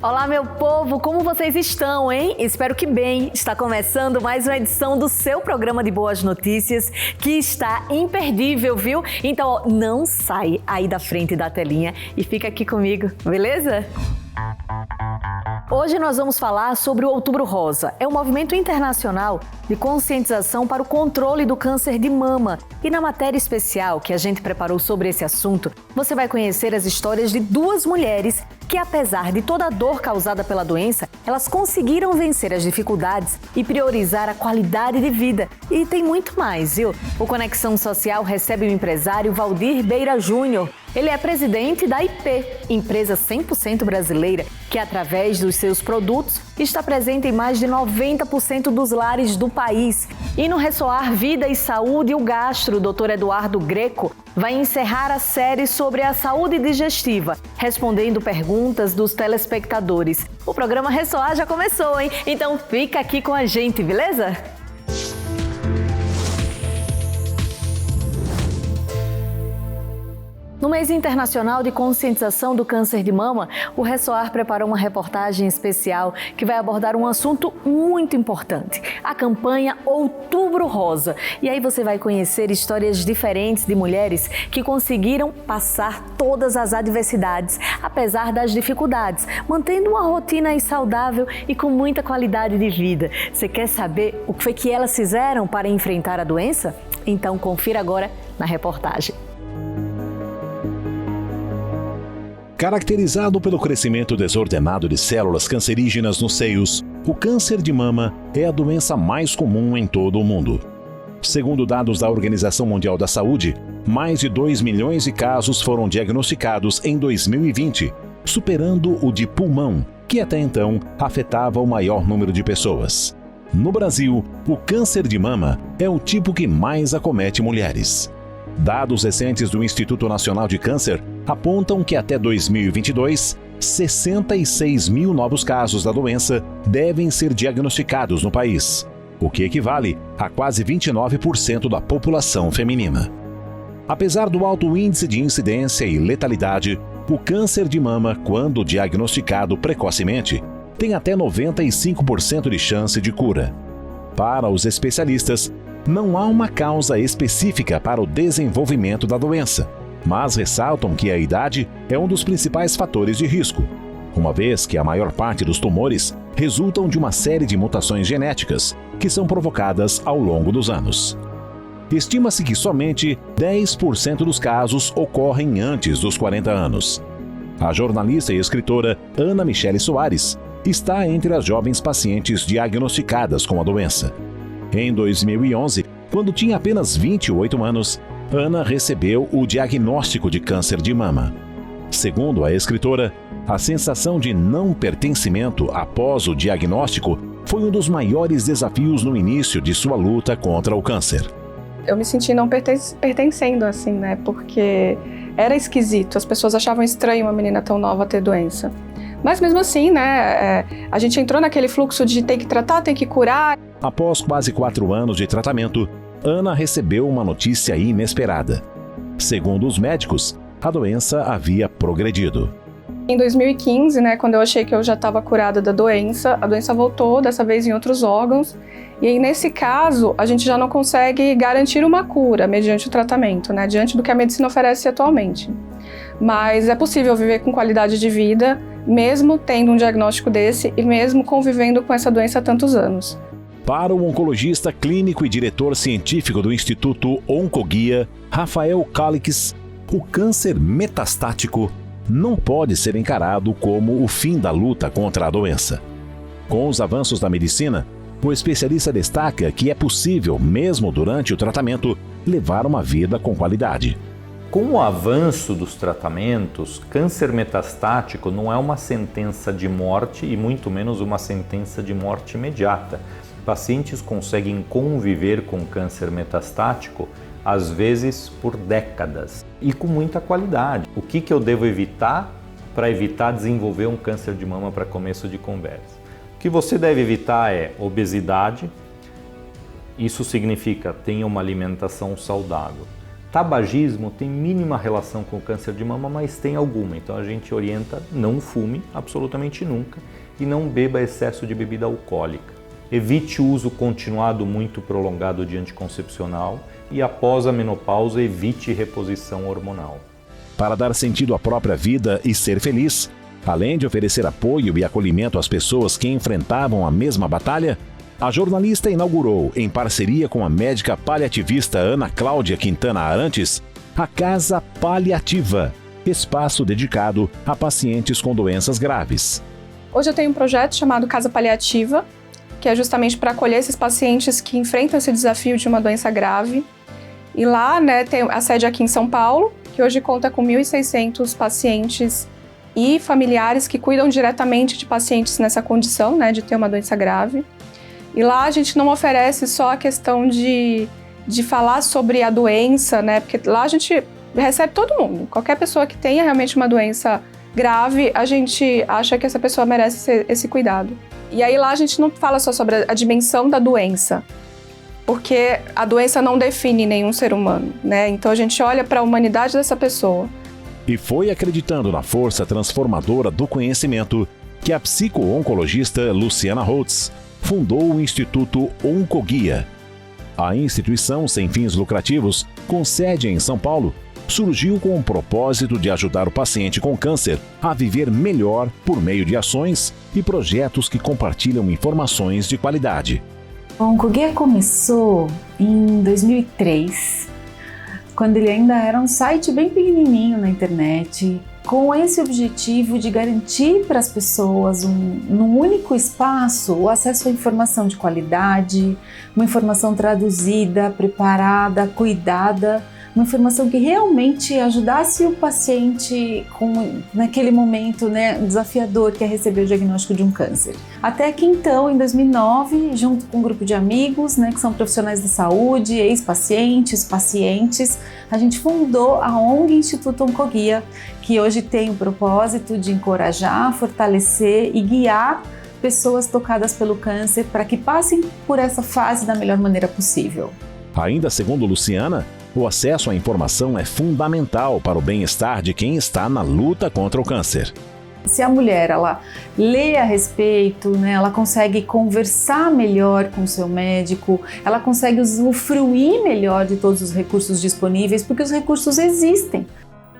Olá, meu povo, como vocês estão, hein? Espero que bem. Está começando mais uma edição do seu programa de boas notícias, que está imperdível, viu? Então, ó, não sai aí da frente da telinha e fica aqui comigo, beleza? Hoje nós vamos falar sobre o Outubro Rosa. É um movimento internacional de conscientização para o controle do câncer de mama. E na matéria especial que a gente preparou sobre esse assunto, você vai conhecer as histórias de duas mulheres que, apesar de toda a dor causada pela doença, elas conseguiram vencer as dificuldades e priorizar a qualidade de vida. E tem muito mais, viu? O Conexão Social recebe o empresário Valdir Beira Júnior. Ele é presidente da IP, empresa 100% brasileira, que através dos seus produtos está presente em mais de 90% dos lares do país. E no Ressoar Vida e Saúde, o gastro, Dr. Eduardo Greco, vai encerrar a série sobre a saúde digestiva, respondendo perguntas dos telespectadores. O programa Ressoar já começou, hein? Então fica aqui com a gente, beleza? No mês internacional de conscientização do câncer de mama, o Ressoar preparou uma reportagem especial que vai abordar um assunto muito importante, a campanha Outubro Rosa. E aí você vai conhecer histórias diferentes de mulheres que conseguiram passar todas as adversidades, apesar das dificuldades, mantendo uma rotina saudável e com muita qualidade de vida. Você quer saber o que foi que elas fizeram para enfrentar a doença? Então confira agora na reportagem. Caracterizado pelo crescimento desordenado de células cancerígenas nos seios, o câncer de mama é a doença mais comum em todo o mundo. Segundo dados da Organização Mundial da Saúde, mais de 2 milhões de casos foram diagnosticados em 2020, superando o de pulmão, que até então afetava o maior número de pessoas. No Brasil, o câncer de mama é o tipo que mais acomete mulheres. Dados recentes do Instituto Nacional de Câncer apontam que até 2022, 66 mil novos casos da doença devem ser diagnosticados no país, o que equivale a quase 29% da população feminina. Apesar do alto índice de incidência e letalidade, o câncer de mama, quando diagnosticado precocemente, tem até 95% de chance de cura. Para os especialistas, não há uma causa específica para o desenvolvimento da doença, mas ressaltam que a idade é um dos principais fatores de risco, uma vez que a maior parte dos tumores resultam de uma série de mutações genéticas que são provocadas ao longo dos anos. Estima-se que somente 10% dos casos ocorrem antes dos 40 anos. A jornalista e escritora Ana Michele Soares está entre as jovens pacientes diagnosticadas com a doença. Em 2011, quando tinha apenas 28 anos, Ana recebeu o diagnóstico de câncer de mama. Segundo a escritora, a sensação de não pertencimento após o diagnóstico foi um dos maiores desafios no início de sua luta contra o câncer. Eu me senti não pertencendo, assim, né? Porque era esquisito, as pessoas achavam estranho uma menina tão nova ter doença. Mas mesmo assim, né, a gente entrou naquele fluxo de tem que tratar, tem que curar. Após quase 4 anos de tratamento, Ana recebeu uma notícia inesperada. Segundo os médicos, a doença havia progredido. Em 2015, né, quando eu achei que eu já estava curada da doença, a doença voltou, dessa vez em outros órgãos. E aí, nesse caso, a gente já não consegue garantir uma cura mediante o tratamento, né, diante do que a medicina oferece atualmente. Mas é possível viver com qualidade de vida, mesmo tendo um diagnóstico desse e mesmo convivendo com essa doença há tantos anos. Para o oncologista clínico e diretor científico do Instituto Oncoguia, Rafael Calix, o câncer metastático não pode ser encarado como o fim da luta contra a doença. Com os avanços da medicina, o especialista destaca que é possível, mesmo durante o tratamento, levar uma vida com qualidade. Com o avanço dos tratamentos, câncer metastático não é uma sentença de morte e muito menos uma sentença de morte imediata. Pacientes conseguem conviver com câncer metastático, às vezes por décadas, e com muita qualidade. O que eu devo evitar para evitar desenvolver um câncer de mama para começo de conversa? O que você deve evitar é obesidade, isso significa tenha uma alimentação saudável. Tabagismo tem mínima relação com o câncer de mama, mas tem alguma. Então a gente orienta: não fume absolutamente nunca e não beba excesso de bebida alcoólica. Evite o uso continuado muito prolongado de anticoncepcional e após a menopausa evite reposição hormonal. Para dar sentido à própria vida e ser feliz, além de oferecer apoio e acolhimento às pessoas que enfrentavam a mesma batalha, a jornalista inaugurou, em parceria com a médica paliativista Ana Cláudia Quintana Arantes, a Casa Paliativa, espaço dedicado a pacientes com doenças graves. Hoje eu tenho um projeto chamado Casa Paliativa, que é justamente para acolher esses pacientes que enfrentam esse desafio de uma doença grave. E lá, né, tem a sede aqui em São Paulo, que hoje conta com 1.600 pacientes e familiares que cuidam diretamente de pacientes nessa condição, né, de ter uma doença grave. E lá a gente não oferece só a questão de falar sobre a doença, né? Porque lá a gente recebe todo mundo. Qualquer pessoa que tenha realmente uma doença grave, a gente acha que essa pessoa merece esse cuidado. E aí lá a gente não fala só sobre a dimensão da doença, porque a doença não define nenhum ser humano, né? Então a gente olha para a humanidade dessa pessoa. E foi acreditando na força transformadora do conhecimento que a psico-oncologista Luciana Holtz fundou o Instituto Oncoguia. A instituição sem fins lucrativos, com sede em São Paulo, surgiu com o propósito de ajudar o paciente com câncer a viver melhor por meio de ações e projetos que compartilham informações de qualidade. O Oncoguia começou em 2003, quando ele ainda era um site bem pequenininho na internet, com esse objetivo de garantir para as pessoas, num único espaço, o acesso à informação de qualidade, uma informação traduzida, preparada, cuidada, uma informação que realmente ajudasse o paciente naquele momento, né, desafiador que é receber o diagnóstico de um câncer. Até que então, em 2009, junto com um grupo de amigos, né, que são profissionais da saúde, ex-pacientes, pacientes, a gente fundou a ONG Instituto Oncoguia, que hoje tem o propósito de encorajar, fortalecer e guiar pessoas tocadas pelo câncer para que passem por essa fase da melhor maneira possível. Ainda segundo Luciana, o acesso à informação é fundamental para o bem-estar de quem está na luta contra o câncer. Se a mulher ela lê a respeito, né, ela consegue conversar melhor com o seu médico, ela consegue usufruir melhor de todos os recursos disponíveis, porque os recursos existem.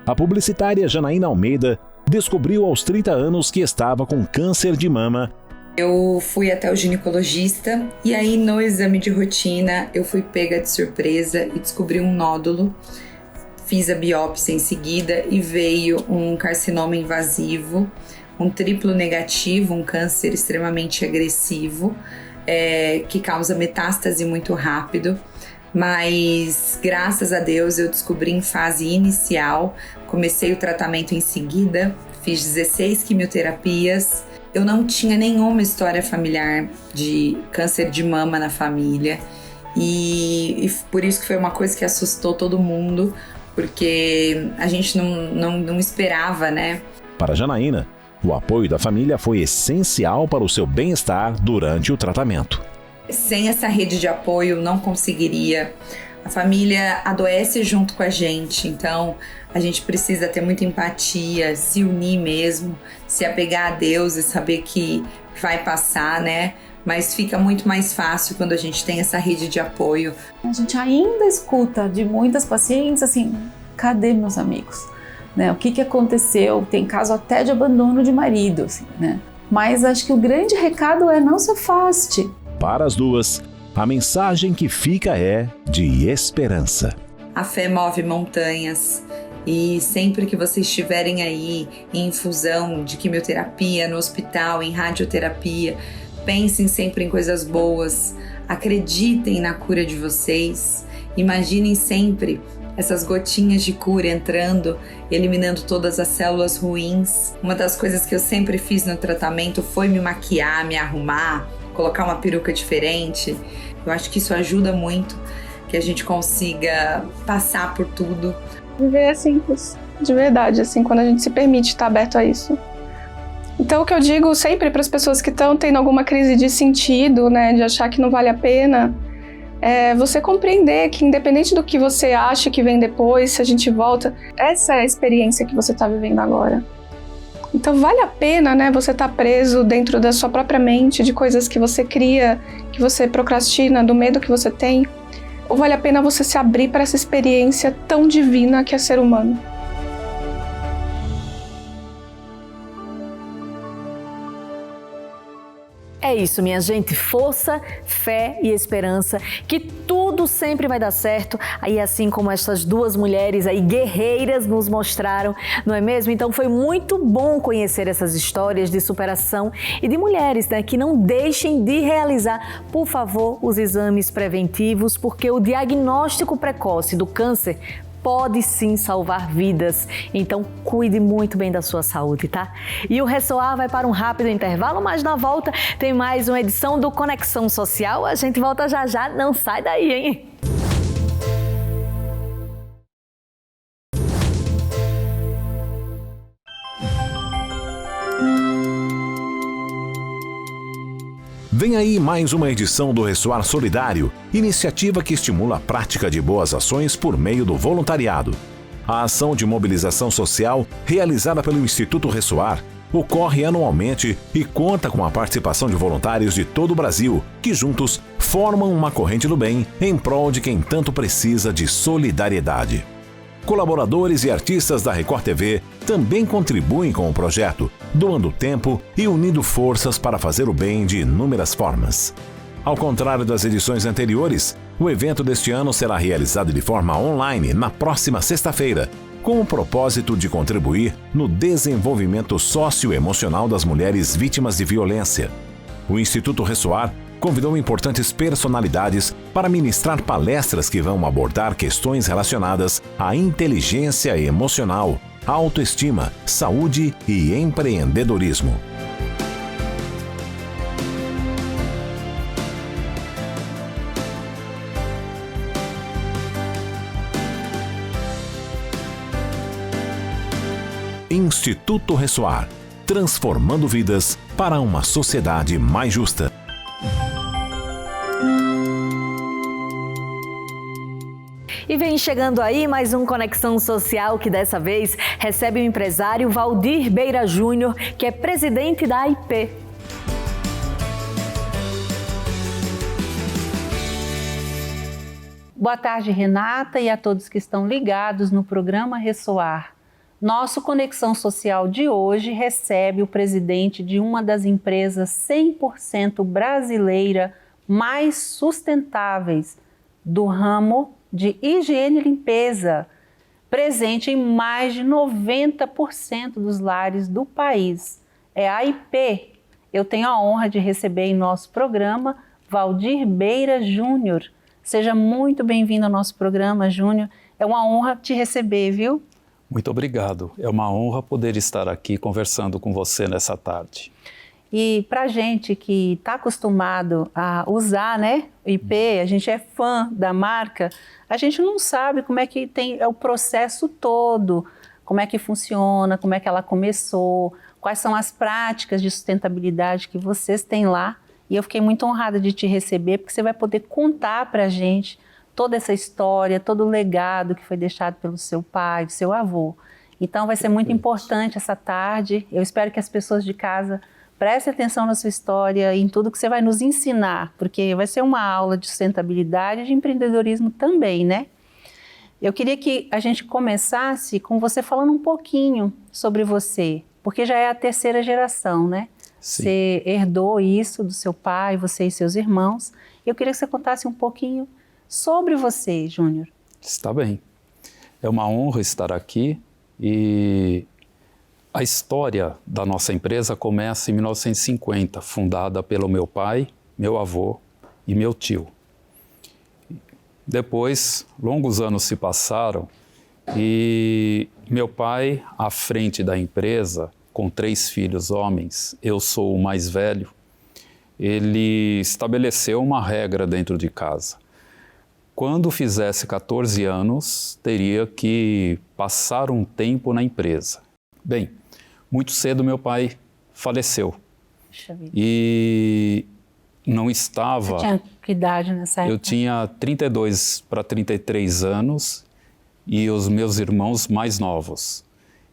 A publicitária Janaína Almeida descobriu aos 30 anos que estava com câncer de mama. Eu fui até o ginecologista e aí no exame de rotina eu fui pega de surpresa e descobri um nódulo. Fiz a biópsia em seguida e veio um carcinoma invasivo, um triplo negativo, um câncer extremamente agressivo, que causa metástase muito rápido. Mas graças a Deus eu descobri em fase inicial, comecei o tratamento em seguida, fiz 16 quimioterapias. Eu não tinha nenhuma história familiar de câncer de mama na família e por isso que foi uma coisa que assustou todo mundo, porque a gente não esperava, né? Para Janaína, o apoio da família foi essencial para o seu bem-estar durante o tratamento. Sem essa rede de apoio não conseguiria. A família adoece junto com a gente, então a gente precisa ter muita empatia, se unir mesmo, se apegar a Deus e saber que vai passar, né? Mas fica muito mais fácil quando a gente tem essa rede de apoio. A gente ainda escuta de muitas pacientes assim, cadê meus amigos? Né? O que aconteceu? Tem caso até de abandono de marido, assim, né? Mas acho que o grande recado é não se afaste. Para as duas, a mensagem que fica é de esperança. A fé move montanhas e sempre que vocês estiverem aí em infusão de quimioterapia, no hospital, em radioterapia, pensem sempre em coisas boas, acreditem na cura de vocês, imaginem sempre essas gotinhas de cura entrando, eliminando todas as células ruins. Uma das coisas que eu sempre fiz no tratamento foi me maquiar, me arrumar, colocar uma peruca diferente. Eu acho que isso ajuda muito, que a gente consiga passar por tudo. Viver é simples, de verdade, assim, quando a gente se permite estar aberto a isso. Então, o que eu digo sempre para as pessoas que estão tendo alguma crise de sentido, né, de achar que não vale a pena, você compreender que independente do que você acha que vem depois, se a gente volta, essa é a experiência que você está vivendo agora. Então vale a pena, né, você estar preso dentro da sua própria mente, de coisas que você cria, que você procrastina, do medo que você tem, ou vale a pena você se abrir para essa experiência tão divina que é ser humano? É isso, minha gente, força, fé e esperança, que tudo sempre vai dar certo, aí assim como essas duas mulheres aí guerreiras nos mostraram, não é mesmo? Então foi muito bom conhecer essas histórias de superação e de mulheres, né, que não deixem de realizar, por favor, os exames preventivos, porque o diagnóstico precoce do câncer pode sim salvar vidas, então cuide muito bem da sua saúde, tá? E o Ressoar vai para um rápido intervalo, mas na volta tem mais uma edição do Conexão Social, a gente volta já já, não sai daí, hein? Vem aí mais uma edição do Ressoar Solidário, iniciativa que estimula a prática de boas ações por meio do voluntariado. A ação de mobilização social, realizada pelo Instituto Ressoar, ocorre anualmente e conta com a participação de voluntários de todo o Brasil, que juntos formam uma corrente do bem em prol de quem tanto precisa de solidariedade. Colaboradores e artistas da Record TV também contribuem com o projeto, doando tempo e unindo forças para fazer o bem de inúmeras formas. Ao contrário das edições anteriores, o evento deste ano será realizado de forma online na próxima sexta-feira, com o propósito de contribuir no desenvolvimento socioemocional das mulheres vítimas de violência. O Instituto Ressoar convidou importantes personalidades para ministrar palestras que vão abordar questões relacionadas à inteligência emocional, autoestima, saúde e empreendedorismo. Instituto Ressoar, transformando vidas para uma sociedade mais justa. E vem chegando aí mais um Conexão Social que dessa vez recebe o empresário Valdir Beira Júnior, que é presidente da AIP. Boa tarde, Renata, e a todos que estão ligados no programa Ressoar. Nosso Conexão Social de hoje recebe o presidente de uma das empresas 100% brasileira mais sustentáveis do ramo de higiene e limpeza, presente em mais de 90% dos lares do país. É a AIP. Eu tenho a honra de receber em nosso programa Valdir Beira Júnior. Seja muito bem-vindo ao nosso programa, Júnior. É uma honra te receber, viu? Muito obrigado. É uma honra poder estar aqui conversando com você nessa tarde. E para a gente que está acostumado a usar, né, o IP, a gente é fã da marca, a gente não sabe como é que é o processo todo, como é que funciona, como é que ela começou, quais são as práticas de sustentabilidade que vocês têm lá. E eu fiquei muito honrada de te receber, porque você vai poder contar para a gente toda essa história, todo o legado que foi deixado pelo seu pai, do seu avô. Então vai ser muito importante essa tarde. Eu espero que as pessoas de casa prestem atenção na sua história e em tudo que você vai nos ensinar, porque vai ser uma aula de sustentabilidade e de empreendedorismo também, né? Eu queria que a gente começasse com você falando um pouquinho sobre você, porque já é a terceira geração, né? Sim. Você herdou isso do seu pai, você e seus irmãos. Eu queria que você contasse um pouquinho sobre você, Júnior. Está bem. É uma honra estar aqui e a história da nossa empresa começa em 1950, fundada pelo meu pai, meu avô e meu tio. Depois, longos anos se passaram e meu pai, à frente da empresa, com 3 filhos homens, eu sou o mais velho, ele estabeleceu uma regra dentro de casa. Quando fizesse 14 anos, teria que passar um tempo na empresa. Bem, muito cedo meu pai faleceu. Puxa vida. E não estava... Você tinha Que idade nessa época? Eu tinha 32 para 33 anos e os meus irmãos mais novos.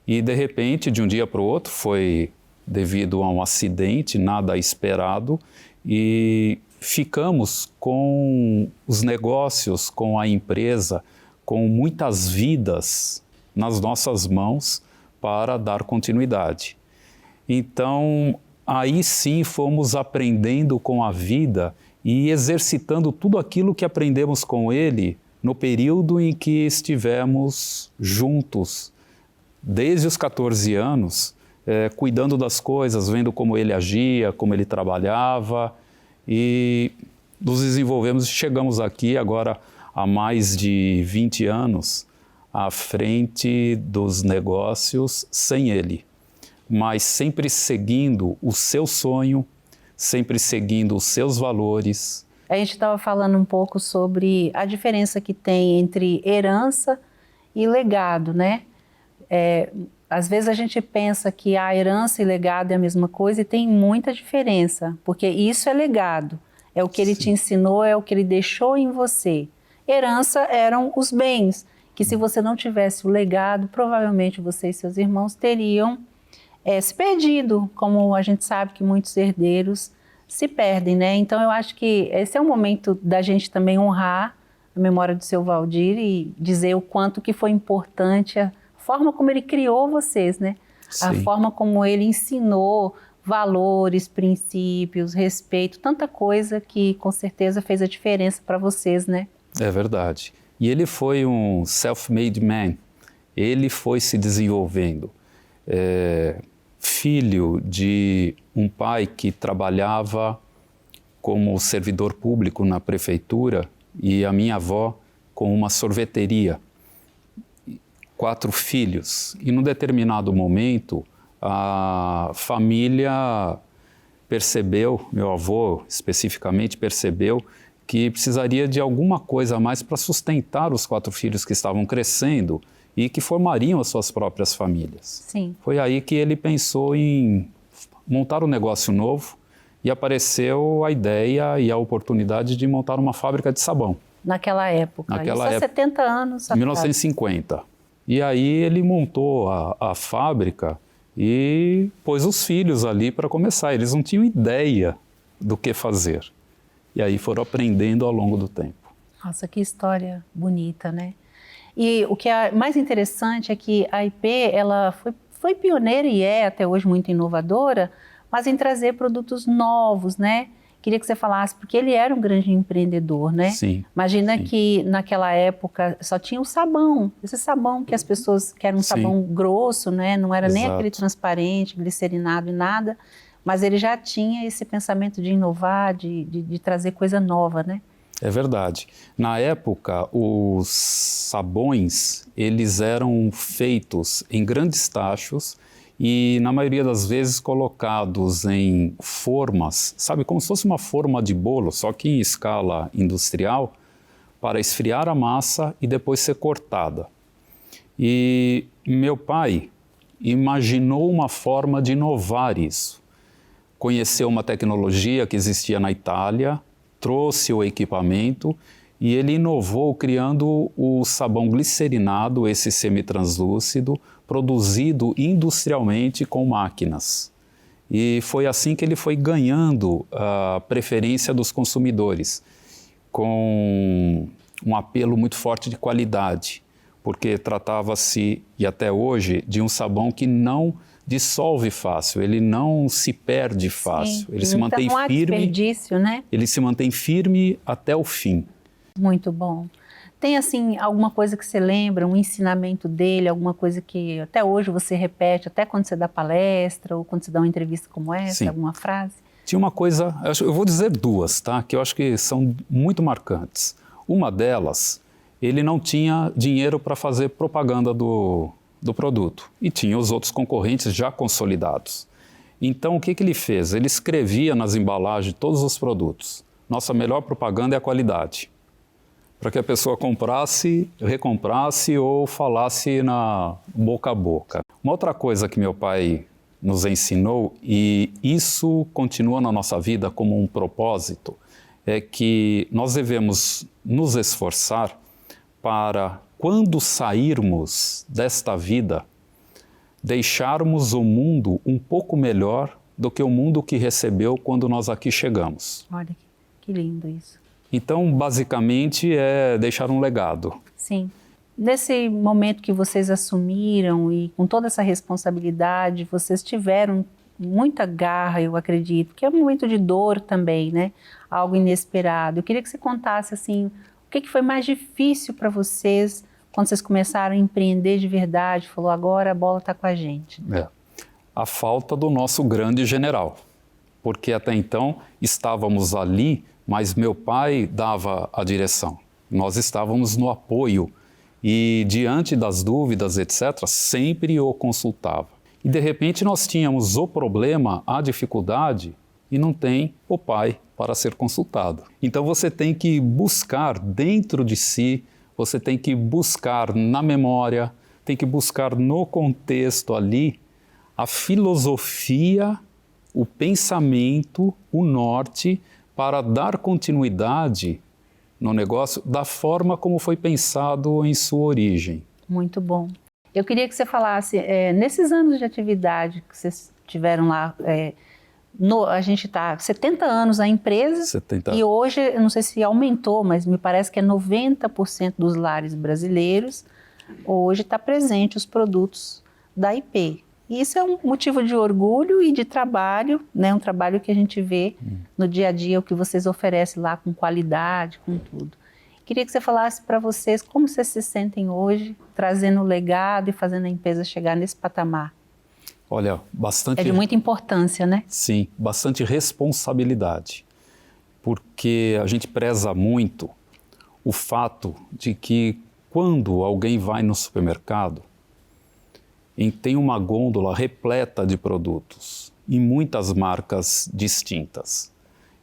E, de repente, de um dia para o outro, foi devido a um acidente, nada esperado, e ficamos com os negócios, com a empresa, com muitas vidas nas nossas mãos para dar continuidade. Então, aí sim fomos aprendendo com a vida e exercitando tudo aquilo que aprendemos com ele no período em que estivemos juntos, desde os 14 anos, cuidando das coisas, vendo como ele agia, como ele trabalhava, e nos desenvolvemos e chegamos aqui agora há mais de 20 anos à frente dos negócios sem ele, mas sempre seguindo o seu sonho, sempre seguindo os seus valores. A gente estava falando um pouco sobre a diferença que tem entre herança e legado, né? Às vezes a gente pensa que a herança e legado é a mesma coisa e tem muita diferença, porque isso é legado, é o que ele te ensinou, é o que ele deixou em você. Herança eram os bens, que se você não tivesse o legado, provavelmente você e seus irmãos teriam se perdido, como a gente sabe que muitos herdeiros se perdem, né? Então eu acho que esse é um momento da gente também honrar a memória do seu Valdir e dizer o quanto que foi importante a forma como ele criou vocês, né? Sim. A forma como ele ensinou valores, princípios, respeito, tanta coisa que com certeza fez a diferença para vocês, né? É verdade. E ele foi um self-made man. Ele foi se desenvolvendo. Filho de um pai que trabalhava como servidor público na prefeitura e a minha avó com uma sorveteria. 4 filhos. E num determinado momento, a família percebeu, meu avô especificamente percebeu, que precisaria de alguma coisa a mais para sustentar os 4 filhos que estavam crescendo e que formariam as suas próprias famílias. Sim. Foi aí que ele pensou em montar um negócio novo e apareceu a ideia e a oportunidade de montar uma fábrica de sabão. Naquela época, isso há 70 anos atrás. 1950. E aí ele montou a fábrica e pôs os filhos ali para começar. Eles não tinham ideia do que fazer. E aí foram aprendendo ao longo do tempo. Nossa, que história bonita, né? E o que é mais interessante é que a IP, ela foi pioneira e é até hoje muito inovadora, mas em trazer produtos novos, né? Queria que você falasse, porque ele era um grande empreendedor, né? Sim. Imagina sim. que naquela época só tinha o sabão, esse sabão que as pessoas, que era um sabão grosso, né? Não era nem aquele transparente, glicerinado e nada, mas ele já tinha esse pensamento de inovar, de trazer coisa nova, né? É verdade. Na época, os sabões, eles eram feitos em grandes tachos e, na maioria das vezes, colocados em formas, sabe, como se fosse uma forma de bolo, só que em escala industrial, para esfriar a massa e depois ser cortada. E meu pai imaginou uma forma de inovar isso. Conheceu uma tecnologia que existia na Itália, trouxe o equipamento e ele inovou criando o sabão glicerinado, esse semitranslúcido, produzido industrialmente com máquinas. E foi assim que ele foi ganhando a preferência dos consumidores, com um apelo muito forte de qualidade, porque tratava-se, e até hoje, de um sabão que não dissolve fácil, ele não se perde fácil. Sim, ele se mantém firme. Desperdício, né? Ele se mantém firme até o fim. Muito bom. Tem assim alguma coisa que você lembra, um ensinamento dele, alguma coisa que até hoje você repete, até quando você dá palestra ou quando você dá uma entrevista como essa, Sim. alguma frase? Tinha uma coisa, eu vou dizer 2, tá? Que eu acho que são muito marcantes. Uma delas, ele não tinha dinheiro para fazer propaganda do produto e tinha os outros concorrentes já consolidados. Então, o que ele fez? Ele escrevia nas embalagens de todos os produtos: nossa melhor propaganda é a qualidade, para que a pessoa comprasse, recomprasse ou falasse na boca a boca. Uma outra coisa que meu pai nos ensinou, e isso continua na nossa vida como um propósito, é que nós devemos nos esforçar para, quando sairmos desta vida, deixarmos o mundo um pouco melhor do que o mundo que recebeu quando nós aqui chegamos. Olha, que lindo isso. Então, basicamente, é deixar um legado. Sim. Nesse momento que vocês assumiram e com toda essa responsabilidade, vocês tiveram muita garra, eu acredito, que é um momento de dor também, né? Algo inesperado. Eu queria que você contasse, assim, o que foi mais difícil para vocês quando vocês começaram a empreender de verdade, falou, agora a bola está com a gente. A falta do nosso grande general, porque até então estávamos ali, mas meu pai dava a direção. Nós estávamos no apoio e, diante das dúvidas, etc., sempre o consultava. E, de repente, nós tínhamos o problema, a dificuldade, e não tem o pai para ser consultado. Então, você tem que buscar dentro de si, você tem que buscar na memória, tem que buscar no contexto ali a filosofia, o pensamento, o norte, para dar continuidade no negócio da forma como foi pensado em sua origem. Muito bom. Eu queria que você falasse, nesses anos de atividade que vocês tiveram lá, a gente está 70 anos a empresa 70. E hoje, eu não sei se aumentou, mas me parece que é 90% dos lares brasileiros, hoje está presente os produtos da IP. E isso é um motivo de orgulho e de trabalho, né? Um trabalho que a gente vê no dia a dia, o que vocês oferecem lá com qualidade, com tudo. Queria que você falasse para vocês como vocês se sentem hoje, trazendo o legado e fazendo a empresa chegar nesse patamar. Olha, bastante... É de muita importância, né? Sim, bastante responsabilidade, porque a gente preza muito o fato de que quando alguém vai no supermercado, tem uma gôndola repleta de produtos e muitas marcas distintas.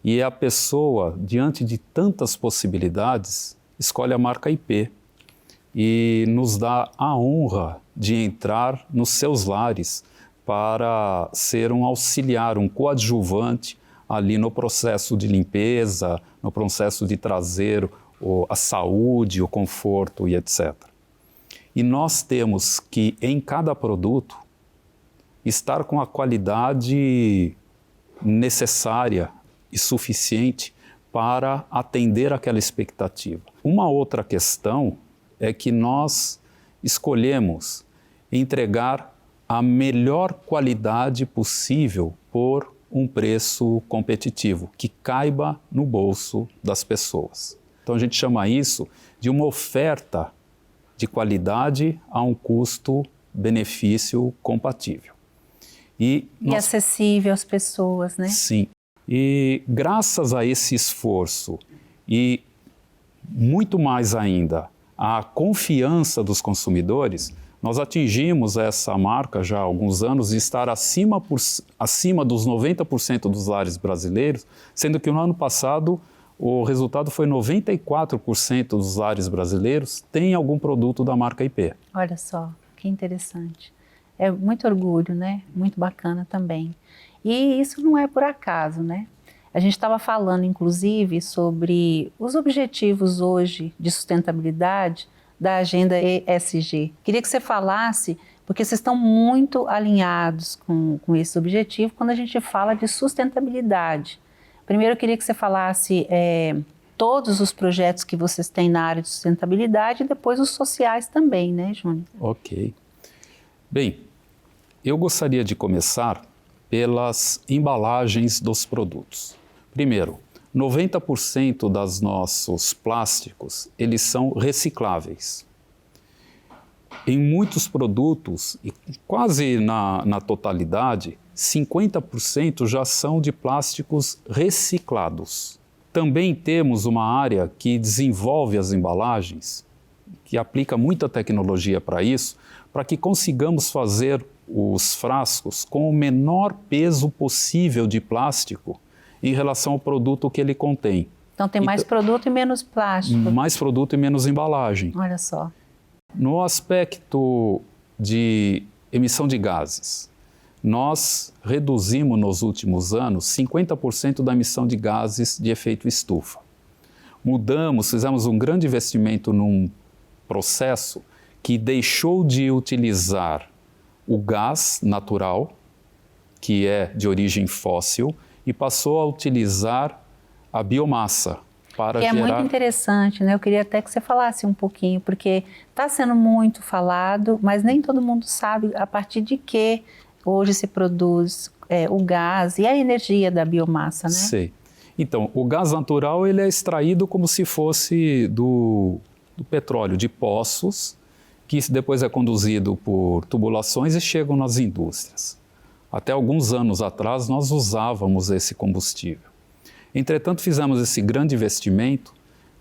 E a pessoa, diante de tantas possibilidades, escolhe a marca IP e nos dá a honra de entrar nos seus lares para ser um auxiliar, um coadjuvante ali no processo de limpeza, no processo de trazer a saúde, o conforto e etc. E nós temos que, em cada produto, estar com a qualidade necessária e suficiente para atender aquela expectativa. Uma outra questão é que nós escolhemos entregar a melhor qualidade possível por um preço competitivo, que caiba no bolso das pessoas. Então a gente chama isso de uma oferta de qualidade a um custo-benefício compatível. E acessível às pessoas, né? Sim. E graças a esse esforço e muito mais ainda a confiança dos consumidores, nós atingimos essa marca já há alguns anos de estar acima dos 90% dos lares brasileiros, sendo que no ano passado o resultado foi 94% dos lares brasileiros têm algum produto da marca IP. Olha só, que interessante. É muito orgulho, né? Muito bacana também. E isso não é por acaso, né? A gente estava falando, inclusive, sobre os objetivos hoje de sustentabilidade da agenda ESG. Queria que você falasse, porque vocês estão muito alinhados com esse objetivo quando a gente fala de sustentabilidade. Primeiro, eu queria que você falasse todos os projetos que vocês têm na área de sustentabilidade e depois os sociais também, né, Júnior? Ok. Bem, eu gostaria de começar pelas embalagens dos produtos. Primeiro, 90% dos nossos plásticos, eles são recicláveis. Em muitos produtos, e quase na totalidade, 50% já são de plásticos reciclados. Também temos uma área que desenvolve as embalagens, que aplica muita tecnologia para isso, para que consigamos fazer os frascos com o menor peso possível de plástico em relação ao produto que ele contém. Então tem mais produto e menos plástico. Mais produto e menos embalagem. Olha só. No aspecto de emissão de gases, nós reduzimos nos últimos anos 50% da emissão de gases de efeito estufa. Fizemos um grande investimento num processo que deixou de utilizar o gás natural, que é de origem fóssil, e passou a utilizar a biomassa para gerar... É muito interessante, né? Eu queria até que você falasse um pouquinho, porque está sendo muito falado, mas nem todo mundo sabe a partir de que hoje se produz o gás e a energia da biomassa, né? Sei. Então, o gás natural ele é extraído como se fosse do petróleo, de poços, que depois é conduzido por tubulações e chegam nas indústrias. Até alguns anos atrás, nós usávamos esse combustível. Entretanto, fizemos esse grande investimento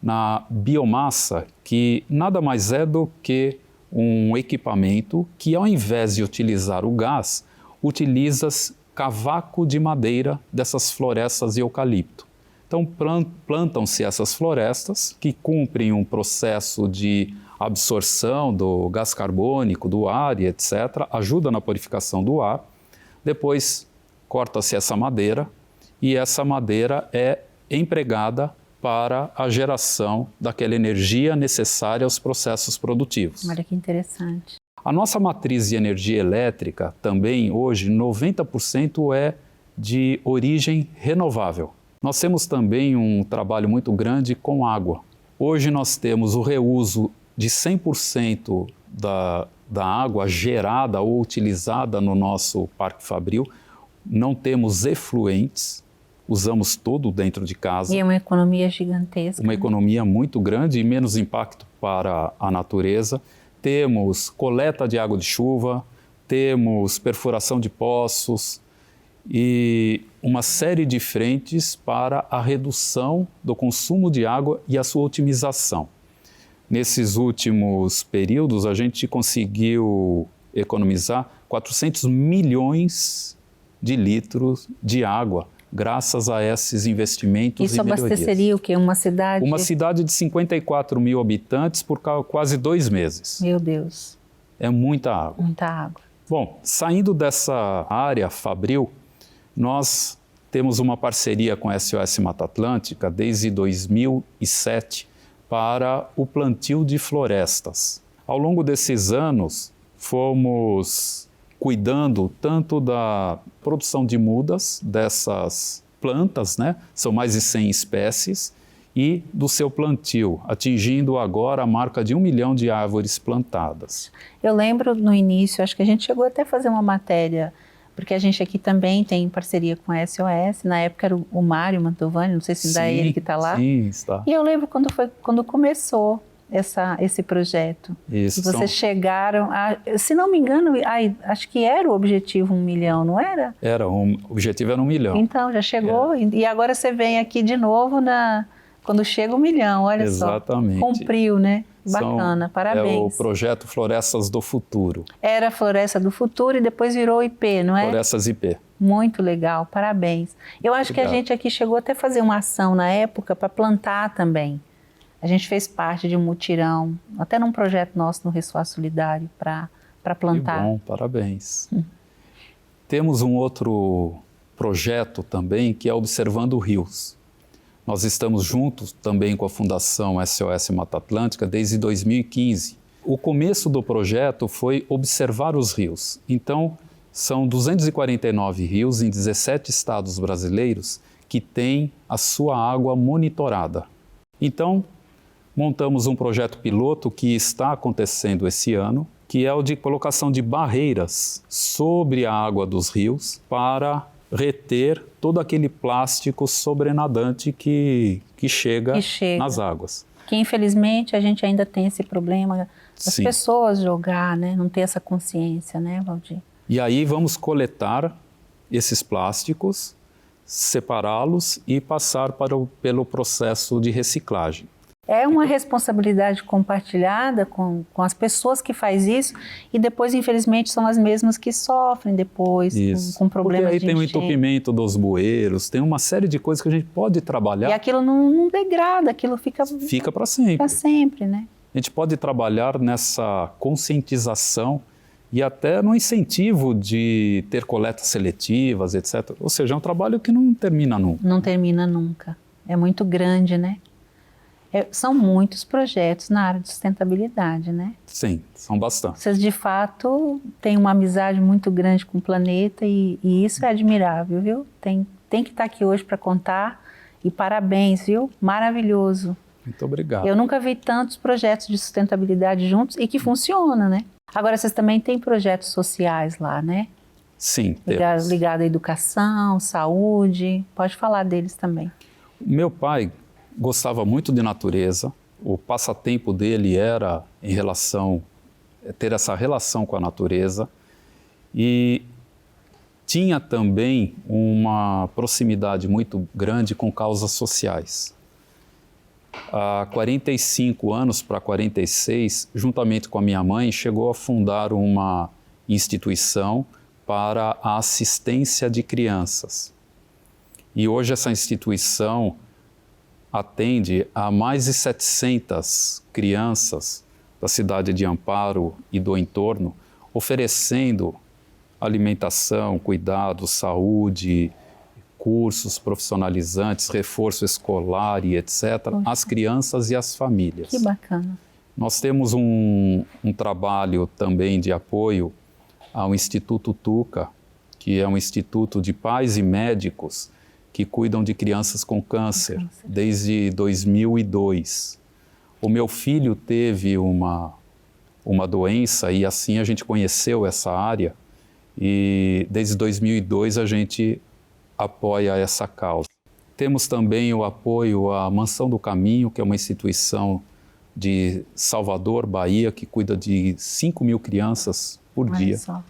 na biomassa, que nada mais é do que um equipamento que, ao invés de utilizar o gás, utiliza cavaco de madeira dessas florestas de eucalipto. Então, plantam-se essas florestas que cumprem um processo de absorção do gás carbônico, do ar e etc., ajuda na purificação do ar. Depois, corta-se essa madeira e essa madeira é empregada para a geração daquela energia necessária aos processos produtivos. Olha que interessante. A nossa matriz de energia elétrica também, hoje, 90% é de origem renovável. Nós temos também um trabalho muito grande com água. Hoje nós temos o reuso de 100% da água gerada ou utilizada no nosso Parque Fabril. Não temos efluentes, usamos tudo dentro de casa. E é uma economia gigantesca. Uma economia muito grande e menos impacto para a natureza. Temos coleta de água de chuva, temos perfuração de poços e uma série de frentes para a redução do consumo de água e a sua otimização. Nesses últimos períodos, a gente conseguiu economizar 400 milhões de litros de água, graças a esses investimentos e melhorias. Isso abasteceria o quê? Uma cidade? Uma cidade de 54 mil habitantes por quase 2 meses. Meu Deus. É muita água. Muita água. Bom, saindo dessa área Fabril, nós temos uma parceria com a SOS Mata Atlântica desde 2007 para o plantio de florestas. Ao longo desses anos, fomos cuidando tanto da produção de mudas dessas plantas, né? São mais de 100 espécies, e do seu plantio, atingindo agora a marca de 1 milhão de árvores plantadas. Eu lembro no início, acho que a gente chegou até a fazer uma matéria, porque a gente aqui também tem parceria com a SOS, na época era o Mário Mantovani, não sei se ainda é ele que está lá. Sim, está. E eu lembro quando começou esse projeto. Isso. Vocês chegaram a, se não me engano, acho que era o objetivo 1 milhão, não era? O objetivo era 1 milhão. Então, já chegou, e agora você vem aqui de novo quando chega 1 milhão, olha Exatamente. Só. Cumpriu, né? Bacana, parabéns. É o projeto Florestas do Futuro. Era Floresta do Futuro e depois virou IP, não é? Florestas IP. Muito legal, parabéns. Eu acho que a gente aqui chegou até a fazer uma ação na época para plantar também. A gente fez parte de um mutirão, até num projeto nosso no Ressoar Solidário, para plantar. Que bom, parabéns. Temos um outro projeto também, que é Observando Rios. Nós estamos juntos também com a Fundação SOS Mata Atlântica desde 2015. O começo do projeto foi observar os rios. Então, são 249 rios em 17 estados brasileiros que têm a sua água monitorada. Então, montamos um projeto piloto que está acontecendo esse ano, que é o de colocação de barreiras sobre a água dos rios para reter todo aquele plástico sobrenadante que chega nas águas. Que infelizmente a gente ainda tem esse problema das pessoas jogar, né? Não ter essa consciência, né, Valdir? E aí vamos coletar esses plásticos, separá-los e passar pelo processo de reciclagem. É uma responsabilidade compartilhada com as pessoas que faz isso e depois, infelizmente, são as mesmas que sofrem depois com problemas de enchente. Porque aí tem o entupimento dos bueiros, tem uma série de coisas que a gente pode trabalhar. E aquilo não degrada, aquilo fica para sempre. Para sempre, né? A gente pode trabalhar nessa conscientização e até no incentivo de ter coletas seletivas, etc. Ou seja, é um trabalho que não termina nunca. Não termina nunca. É muito grande, né? São muitos projetos na área de sustentabilidade, né? Sim, são bastante. Vocês, de fato, têm uma amizade muito grande com o planeta e isso é admirável, viu? Tem que estar aqui hoje para contar e parabéns, viu? Maravilhoso. Muito obrigado. Eu nunca vi tantos projetos de sustentabilidade juntos e que funciona, né? Agora, vocês também têm projetos sociais lá, né? Sim, ligado à educação, saúde. Pode falar deles também. Meu pai gostava muito de natureza. O passatempo dele era ter essa relação com a natureza e tinha também uma proximidade muito grande com causas sociais. Há 45 anos para 46, juntamente com a minha mãe, chegou a fundar uma instituição para a assistência de crianças. E hoje essa instituição atende a mais de 700 crianças da cidade de Amparo e do entorno, oferecendo alimentação, cuidado, saúde, cursos profissionalizantes, reforço escolar e etc., às crianças e às famílias. Que bacana. Nós temos um trabalho também de apoio ao Instituto Tuca, que é um instituto de pais e médicos que cuidam de crianças com câncer desde 2002. O meu filho teve uma doença e assim a gente conheceu essa área e desde 2002 a gente apoia essa causa. Temos também o apoio à Mansão do Caminho, que é uma instituição de Salvador, Bahia, que cuida de 5.000 crianças por dia. Só.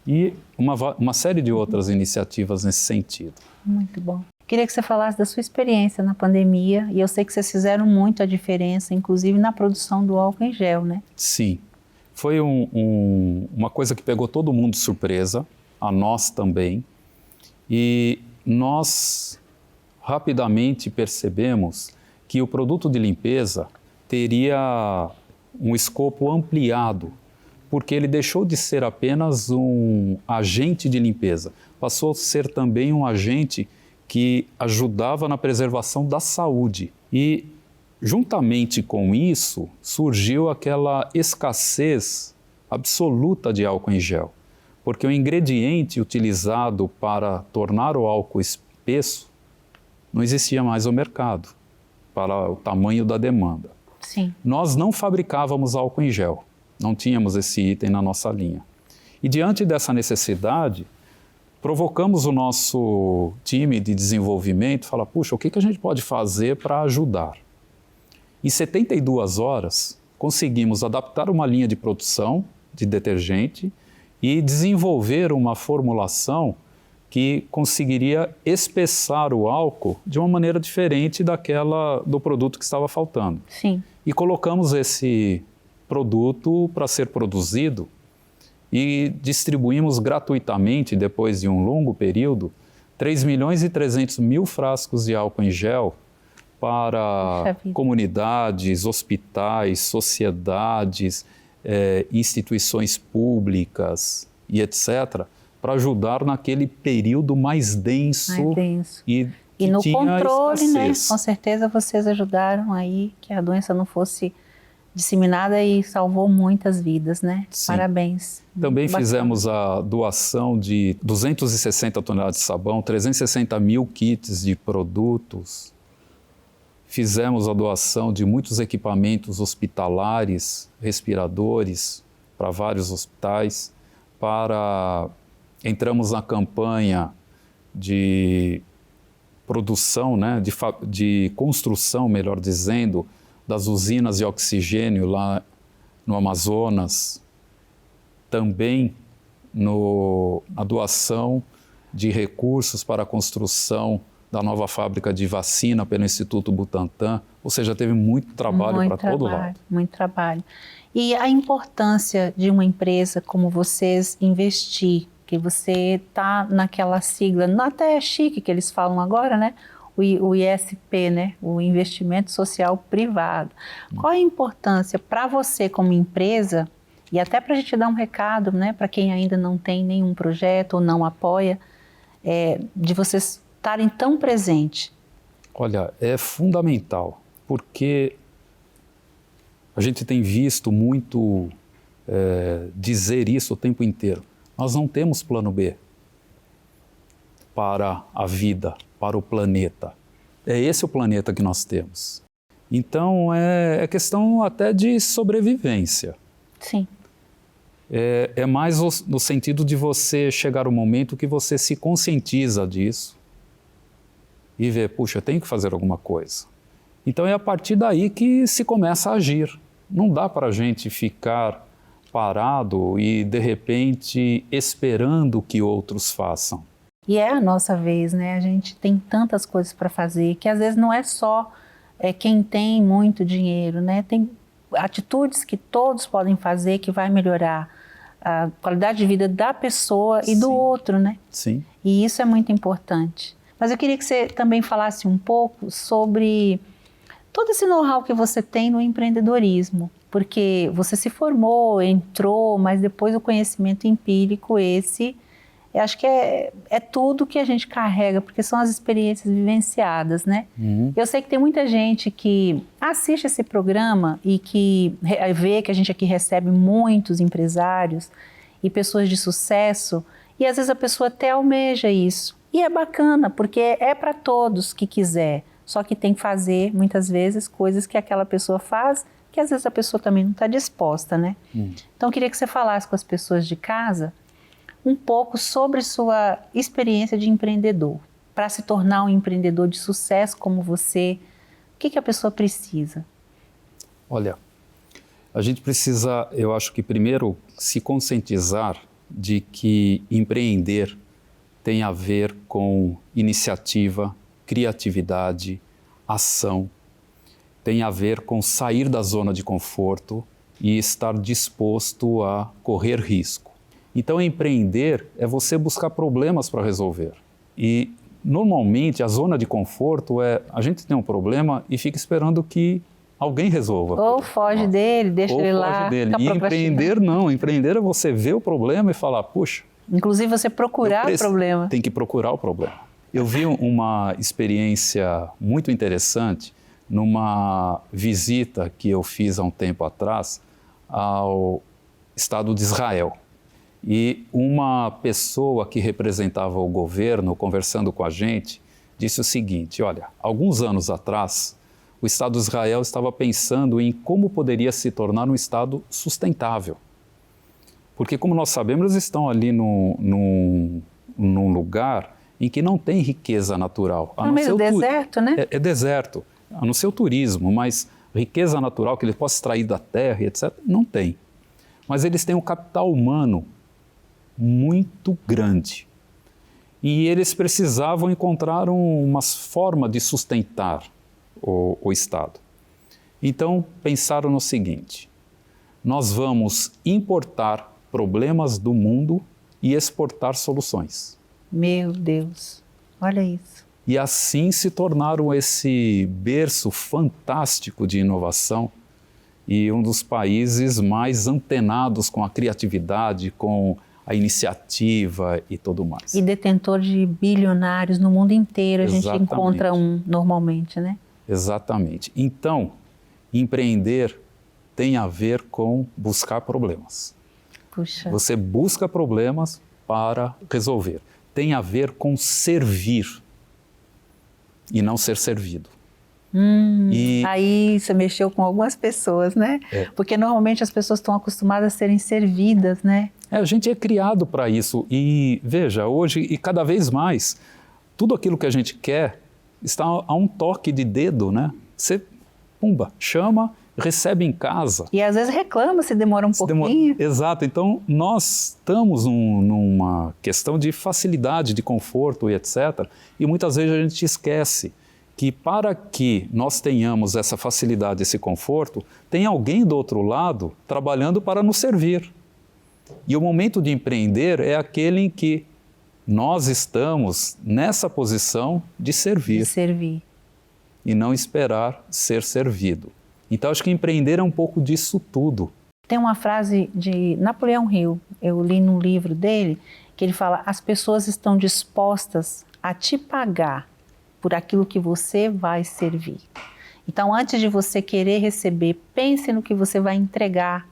E uma série de outras iniciativas nesse sentido. Muito bom. Queria que você falasse da sua experiência na pandemia, e eu sei que vocês fizeram muito a diferença, inclusive na produção do álcool em gel, né? Sim. Foi uma coisa que pegou todo mundo de surpresa, a nós também, e nós rapidamente percebemos que o produto de limpeza teria um escopo ampliado, porque ele deixou de ser apenas um agente de limpeza, passou a ser também um agente que ajudava na preservação da saúde. E, juntamente com isso, surgiu aquela escassez absoluta de álcool em gel, porque o ingrediente utilizado para tornar o álcool espesso não existia mais no mercado, para o tamanho da demanda. Sim. Nós não fabricávamos álcool em gel, não tínhamos esse item na nossa linha. E diante dessa necessidade, provocamos o nosso time de desenvolvimento, falar, puxa, o que a gente pode fazer para ajudar? Em 72 horas, conseguimos adaptar uma linha de produção de detergente e desenvolver uma formulação que conseguiria espessar o álcool de uma maneira diferente daquela do produto que estava faltando. Sim. E colocamos esse produto para ser produzido e distribuímos gratuitamente, depois de um longo período, 3.300.000 frascos de álcool em gel para comunidades, hospitais, sociedades, instituições públicas e etc., para ajudar naquele período mais denso. E no controle, né? Com certeza vocês ajudaram aí que a doença não fosse disseminada e salvou muitas vidas, né? Sim. Parabéns. Também fizemos a doação de 260 toneladas de sabão, 360.000 kits de produtos. Fizemos a doação de muitos equipamentos hospitalares, respiradores, para vários hospitais. Entramos na campanha de produção, né, de construção, melhor dizendo, das usinas de oxigênio lá no Amazonas, também na doação de recursos para a construção da nova fábrica de vacina pelo Instituto Butantan, ou seja, teve muito trabalho para todo lado. Muito trabalho. E a importância de uma empresa como vocês investir, que você está naquela sigla, até é chique que eles falam agora, né? O ISP, né? O Investimento Social Privado. Qual a importância para você como empresa E até para a gente dar um recado, né, para quem ainda não tem nenhum projeto ou não apoia, de vocês estarem tão presentes. Olha, é fundamental, porque a gente tem visto muito dizer isso o tempo inteiro. Nós não temos plano B para a vida, para o planeta. É esse o planeta que nós temos. Então, é questão até de sobrevivência. Sim. É mais no sentido de você chegar um momento que você se conscientiza disso e vê, puxa, eu tenho que fazer alguma coisa. Então, é a partir daí que se começa a agir. Não dá para a gente ficar parado e, de repente, esperando que outros façam. E é a nossa vez, né? A gente tem tantas coisas para fazer que às vezes não é só quem tem muito dinheiro, né? Tem atitudes que todos podem fazer que vai melhorar a qualidade de vida da pessoa e do outro, né? Sim. E isso é muito importante. Mas eu queria que você também falasse um pouco sobre todo esse know-how que você tem no empreendedorismo, porque você se formou, entrou, mas depois o conhecimento empírico eu acho que é tudo que a gente carrega, porque são as experiências vivenciadas, né? Eu sei que tem muita gente que assiste esse programa e que vê que a gente aqui recebe muitos empresários e pessoas de sucesso, e às vezes a pessoa até almeja isso. E é bacana, porque é para todos que quiser, só que tem que fazer, muitas vezes, coisas que aquela pessoa faz, que às vezes a pessoa também não está disposta, né? Então eu queria que você falasse com as pessoas de casa um pouco sobre sua experiência de empreendedor. Para se tornar um empreendedor de sucesso como você, o que a pessoa precisa? Olha, a gente precisa, eu acho que primeiro, se conscientizar de que empreender tem a ver com iniciativa, criatividade, ação, tem a ver com sair da zona de conforto e estar disposto a correr risco. Então, empreender é você buscar problemas para resolver. E, normalmente, a zona de conforto a gente tem um problema e fica esperando que alguém resolva. Ou foge dele, deixa ele lá. E empreender não. Empreender é você ver o problema e falar, puxa... Inclusive, você procurar o problema. Tem que procurar o problema. Eu vi uma experiência muito interessante numa visita que eu fiz há um tempo atrás ao Estado de Israel. E uma pessoa que representava o governo, conversando com a gente, disse o seguinte, olha, alguns anos atrás, o Estado de Israel estava pensando em como poderia se tornar um Estado sustentável. Porque, como nós sabemos, eles estão ali num lugar em que não tem riqueza natural. No meio do deserto, né? É deserto, a não ser o turismo, mas riqueza natural que ele possa extrair da terra, etc., não tem. Mas eles têm um capital humano muito grande. E eles precisavam encontrar uma forma de sustentar o Estado. Então, pensaram no seguinte, nós vamos importar problemas do mundo e exportar soluções. Meu Deus, olha isso. E assim se tornaram esse berço fantástico de inovação e um dos países mais antenados com a criatividade, com a iniciativa e tudo mais. E detentor de bilionários no mundo inteiro, a gente encontra um normalmente, né? Exatamente. Então, empreender tem a ver com buscar problemas. Puxa. Você busca problemas para resolver. Tem a ver com servir e não ser servido. Aí você mexeu com algumas pessoas, né? Porque normalmente as pessoas estão acostumadas a serem servidas, né? A gente é criado para isso e veja, hoje e cada vez mais, tudo aquilo que a gente quer está a um toque de dedo, né? Você, pumba, chama, recebe em casa. E às vezes reclama se demora um pouquinho. Exato, então nós estamos numa questão de facilidade, de conforto e etc. E muitas vezes a gente esquece que para que nós tenhamos essa facilidade, esse conforto, tem alguém do outro lado trabalhando para nos servir. E o momento de empreender é aquele em que nós estamos nessa posição de servir. De servir. E não esperar ser servido. Então, acho que empreender é um pouco disso tudo. Tem uma frase de Napoleão Hill, eu li num livro dele, que ele fala: as pessoas estão dispostas a te pagar por aquilo que você vai servir. Então, antes de você querer receber, pense no que você vai entregar,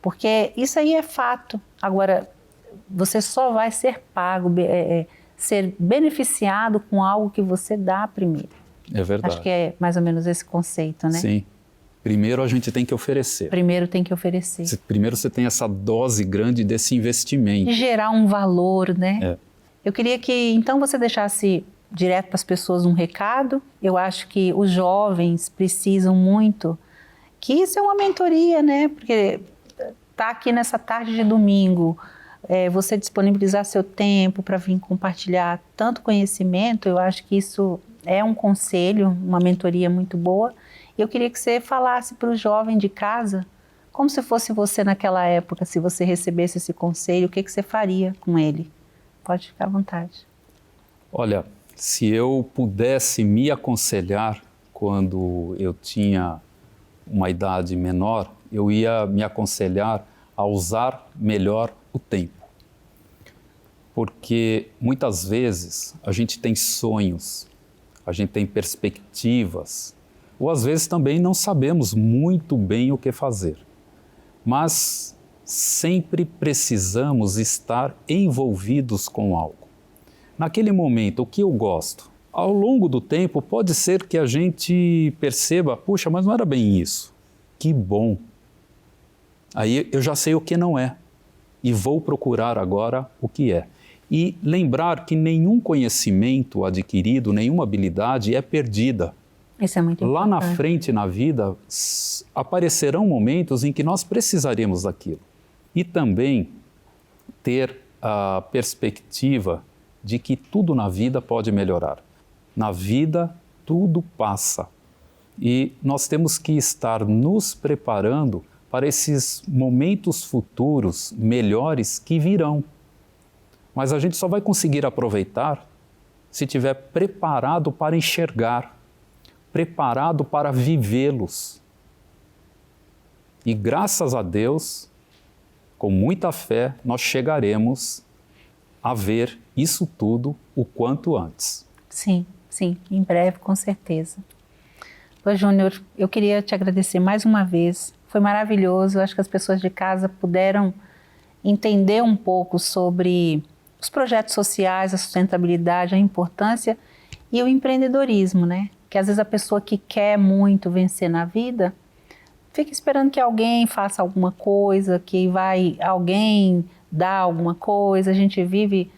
porque isso aí é fato. Agora, você só vai ser pago, ser beneficiado com algo que você dá primeiro. É verdade. Acho que é mais ou menos esse conceito, né? Sim. Primeiro a gente tem que oferecer. Primeiro tem que oferecer. Primeiro você tem essa dose grande desse investimento. De gerar um valor, né? É. Eu queria que então você deixasse direto para as pessoas um recado. Eu acho que os jovens precisam muito, que isso é uma mentoria, né? Porque tá aqui nessa tarde de domingo, você disponibilizar seu tempo para vir compartilhar tanto conhecimento, eu acho que isso é um conselho, uma mentoria muito boa. Eu queria que você falasse para o jovem de casa, como se fosse você naquela época, se você recebesse esse conselho, o que você faria com ele? Pode ficar à vontade. Olha, se eu pudesse me aconselhar quando eu tinha uma idade menor, eu ia me aconselhar a usar melhor o tempo. Porque muitas vezes a gente tem sonhos, a gente tem perspectivas, ou às vezes também não sabemos muito bem o que fazer. Mas sempre precisamos estar envolvidos com algo. Naquele momento, o que eu gosto? Ao longo do tempo, pode ser que a gente perceba, puxa, mas não era bem isso. Que bom! Aí eu já sei o que não é e vou procurar agora o que é. E lembrar que nenhum conhecimento adquirido, nenhuma habilidade é perdida. Isso é muito importante. Lá na frente na vida aparecerão momentos em que nós precisaremos daquilo. E também ter a perspectiva de que tudo na vida pode melhorar. Na vida tudo passa e nós temos que estar nos preparando para esses momentos futuros melhores que virão. Mas a gente só vai conseguir aproveitar se estiver preparado para enxergar, preparado para vivê-los. E graças a Deus, com muita fé, nós chegaremos a ver isso tudo o quanto antes. Sim, sim, em breve, com certeza. Ô, Júnior, eu queria te agradecer mais uma vez. Foi maravilhoso. Eu acho que as pessoas de casa puderam entender um pouco sobre os projetos sociais, a sustentabilidade, a importância e o empreendedorismo, né? Que às vezes a pessoa que quer muito vencer na vida fica esperando que alguém faça alguma coisa, que vai alguém dar alguma coisa. A gente vive,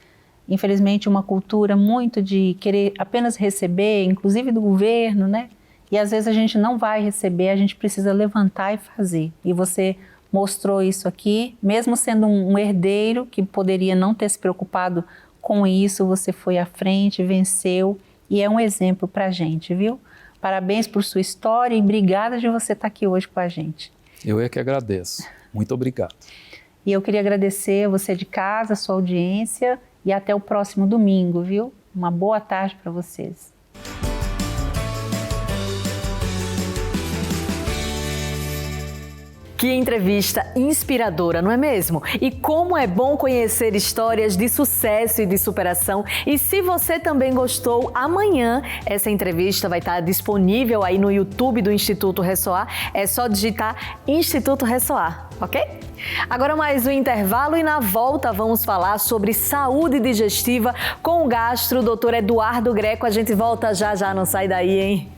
infelizmente, uma cultura muito de querer apenas receber, inclusive do governo, né? E às vezes a gente não vai receber, a gente precisa levantar e fazer. E você mostrou isso aqui, mesmo sendo um herdeiro que poderia não ter se preocupado com isso, você foi à frente, venceu e é um exemplo para a gente, viu? Parabéns por sua história e obrigada de você estar aqui hoje com a gente. Eu é que agradeço. Muito obrigado. E eu queria agradecer você de casa, a sua audiência e até o próximo domingo, viu? Uma boa tarde para vocês. Que entrevista inspiradora, não é mesmo? E como é bom conhecer histórias de sucesso e de superação. E se você também gostou, amanhã essa entrevista vai estar disponível aí no YouTube do Instituto Ressoar. É só digitar Instituto Ressoar, ok? Agora mais um intervalo e na volta vamos falar sobre saúde digestiva com o gastro, Dr. Eduardo Greco. A gente volta já, não sai daí, hein?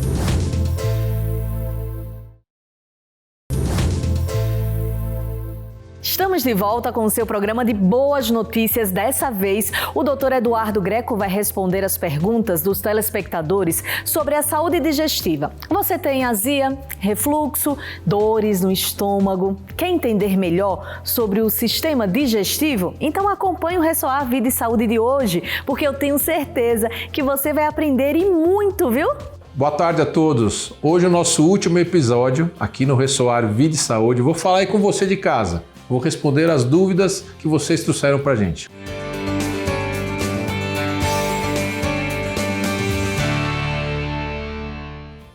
Estamos de volta com o seu programa de boas notícias. Dessa vez, o Dr. Eduardo Greco vai responder as perguntas dos telespectadores sobre a saúde digestiva. Você tem azia, refluxo, dores no estômago? Quer entender melhor sobre o sistema digestivo? Então acompanhe o Ressoar Vida e Saúde de hoje, porque eu tenho certeza que você vai aprender e muito, viu? Boa tarde a todos. Hoje é o nosso último episódio aqui no Ressoar Vida e Saúde. Vou falar aí com você de casa. Vou responder as dúvidas que vocês trouxeram pra gente.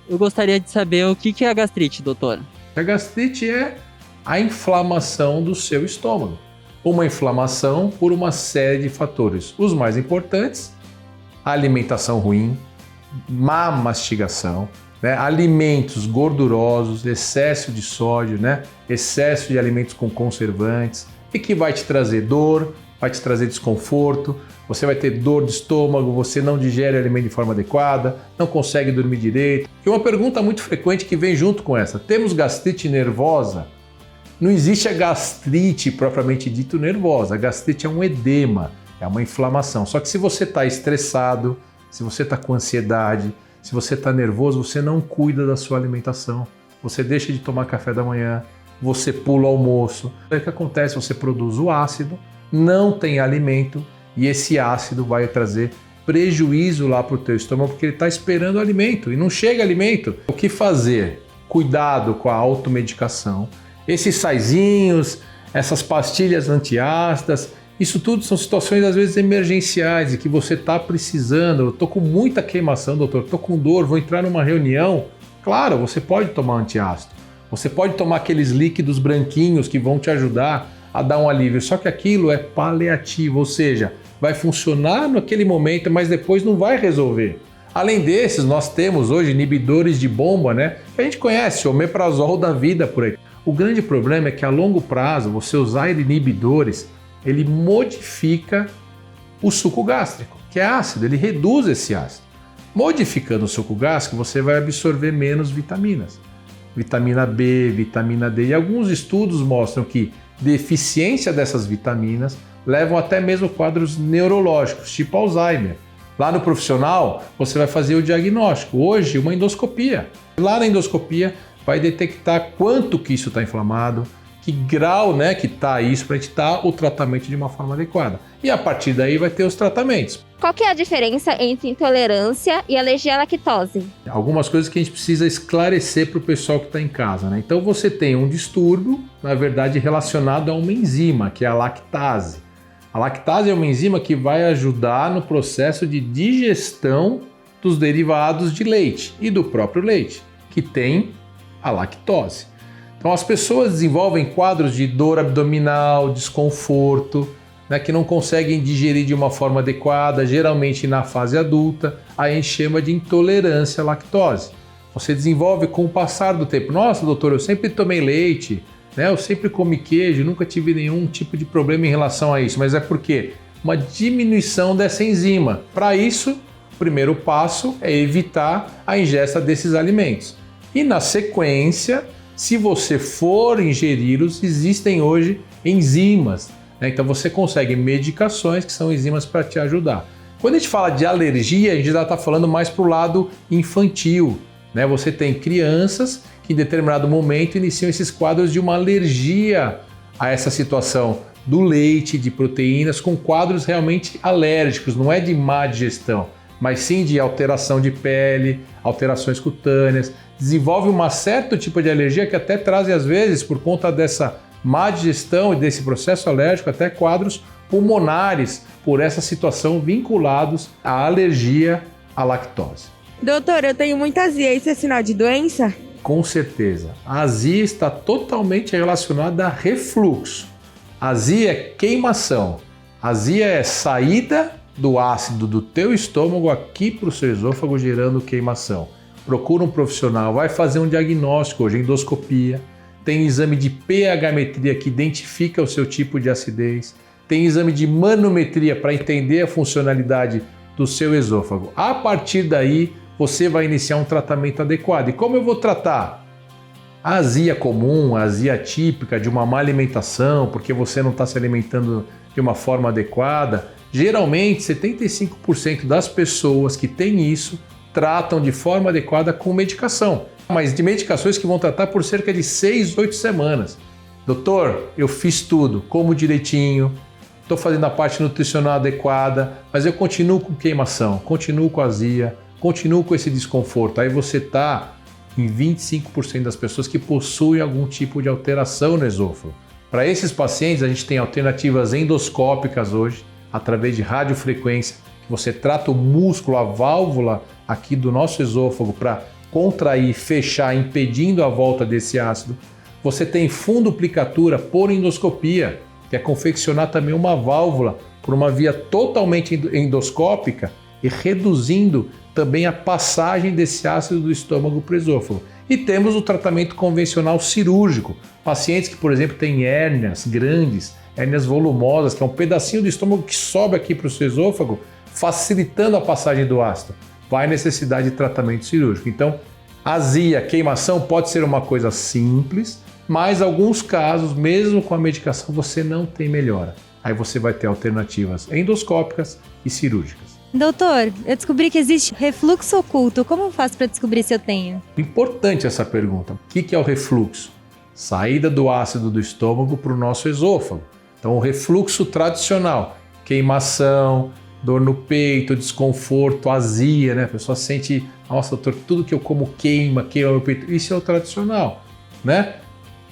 Eu gostaria de saber o que é a gastrite, doutora. A gastrite é a inflamação do seu estômago. Uma inflamação por uma série de fatores. Os mais importantes, a alimentação ruim, má mastigação, né? Alimentos gordurosos, excesso de sódio, né? Excesso de alimentos com conservantes, e que vai te trazer dor, vai te trazer desconforto, você vai ter dor de estômago, você não digere alimento de forma adequada, não consegue dormir direito. E uma pergunta muito frequente que vem junto com essa: temos gastrite nervosa? Não existe a gastrite propriamente dito nervosa, a gastrite é um edema, é uma inflamação. Só que se você está estressado, se você está com ansiedade, se você está nervoso, você não cuida da sua alimentação, você deixa de tomar café da manhã, você pula o almoço. Aí o que acontece? Você produz o ácido, não tem alimento e esse ácido vai trazer prejuízo lá para o teu estômago porque ele está esperando o alimento e não chega alimento. O que fazer? Cuidado com a automedicação. Esses saizinhos, essas pastilhas antiácidas, isso tudo são situações às vezes emergenciais e que você está precisando. Eu estou com muita queimação, doutor, estou com dor, vou entrar numa reunião. Claro, você pode tomar antiácido. Você pode tomar aqueles líquidos branquinhos que vão te ajudar a dar um alívio. Só que aquilo é paliativo, ou seja, vai funcionar naquele momento, mas depois não vai resolver. Além desses, nós temos hoje inibidores de bomba, né? Que a gente conhece, o omeprazol da vida por aí. O grande problema é que a longo prazo, você usar inibidores, ele modifica o suco gástrico, que é ácido, ele reduz esse ácido. Modificando o suco gástrico, você vai absorver menos vitaminas. Vitamina B, vitamina D. E alguns estudos mostram que deficiência dessas vitaminas levam até mesmo quadros neurológicos, tipo Alzheimer. Lá no profissional, você vai fazer o diagnóstico. Hoje, uma endoscopia. Lá na endoscopia, vai detectar quanto que isso está inflamado, que grau, né, que está isso, para a gente dar o tratamento de uma forma adequada. E a partir daí vai ter os tratamentos. Qual que é a diferença entre intolerância e alergia à lactose? Algumas coisas que a gente precisa esclarecer para o pessoal que está em casa, né? Então você tem um distúrbio, na verdade, relacionado a uma enzima, que é a lactase. A lactase é uma enzima que vai ajudar no processo de digestão dos derivados de leite e do próprio leite, que tem a lactose. Então as pessoas desenvolvem quadros de dor abdominal, desconforto, né, que não conseguem digerir de uma forma adequada, geralmente na fase adulta, aí a gente chama de intolerância à lactose. Você desenvolve com o passar do tempo. Nossa, doutor, eu sempre tomei leite, né, eu sempre comi queijo, nunca tive nenhum tipo de problema em relação a isso, mas é porque uma diminuição dessa enzima. Para isso, o primeiro passo é evitar a ingesta desses alimentos. E na sequência, se você for ingeri-los, existem hoje enzimas, né? Então você consegue medicações que são enzimas para te ajudar. Quando a gente fala de alergia, a gente já está falando mais para o lado infantil, né? Você tem crianças que em determinado momento iniciam esses quadros de uma alergia a essa situação do leite, de proteínas, com quadros realmente alérgicos, não é de má digestão, mas sim de alteração de pele, alterações cutâneas, desenvolve um certo tipo de alergia que até traz, às vezes, por conta dessa má digestão e desse processo alérgico, até quadros pulmonares por essa situação vinculados à alergia à lactose. Doutor, eu tenho muita azia, isso é sinal de doença? Com certeza. A azia está totalmente relacionada a refluxo. Azia é queimação. Azia é saída do ácido do teu estômago aqui para o seu esôfago, gerando queimação. Procura um profissional, vai fazer um diagnóstico hoje, endoscopia, tem exame de pH-metria que identifica o seu tipo de acidez, tem exame de manometria para entender a funcionalidade do seu esôfago. A partir daí, você vai iniciar um tratamento adequado. E como eu vou tratar? A azia comum, a azia típica de uma má alimentação, porque você não está se alimentando de uma forma adequada, geralmente 75% das pessoas que têm isso tratam de forma adequada com medicação, mas de medicações que vão tratar por cerca de 6, 8 semanas. Doutor, eu fiz tudo, como direitinho, estou fazendo a parte nutricional adequada, mas eu continuo com queimação, continuo com azia, continuo com esse desconforto. Aí você está em 25% das pessoas que possuem algum tipo de alteração no esôfago. Para esses pacientes, a gente tem alternativas endoscópicas hoje, através de radiofrequência, que você trata o músculo, a válvula aqui do nosso esôfago para contrair, fechar, impedindo a volta desse ácido. Você tem funduplicatura por endoscopia, que é confeccionar também uma válvula por uma via totalmente endoscópica e reduzindo também a passagem desse ácido do estômago para o esôfago. E temos o tratamento convencional cirúrgico. Pacientes que, por exemplo, têm hérnias grandes, hérnias volumosas, que é um pedacinho do estômago que sobe aqui para o seu esôfago, facilitando a passagem do ácido. Vai necessidade de tratamento cirúrgico. Então, azia, queimação pode ser uma coisa simples, mas em alguns casos, mesmo com a medicação, você não tem melhora. Aí você vai ter alternativas endoscópicas e cirúrgicas. Doutor, eu descobri que existe refluxo oculto. Como eu faço para descobrir se eu tenho? Importante essa pergunta. O que é o refluxo? Saída do ácido do estômago para o nosso esôfago. Então, o refluxo tradicional, queimação, dor no peito, desconforto, azia, né? A pessoa sente, nossa, doutor, tudo que eu como queima meu peito. Isso é o tradicional, né?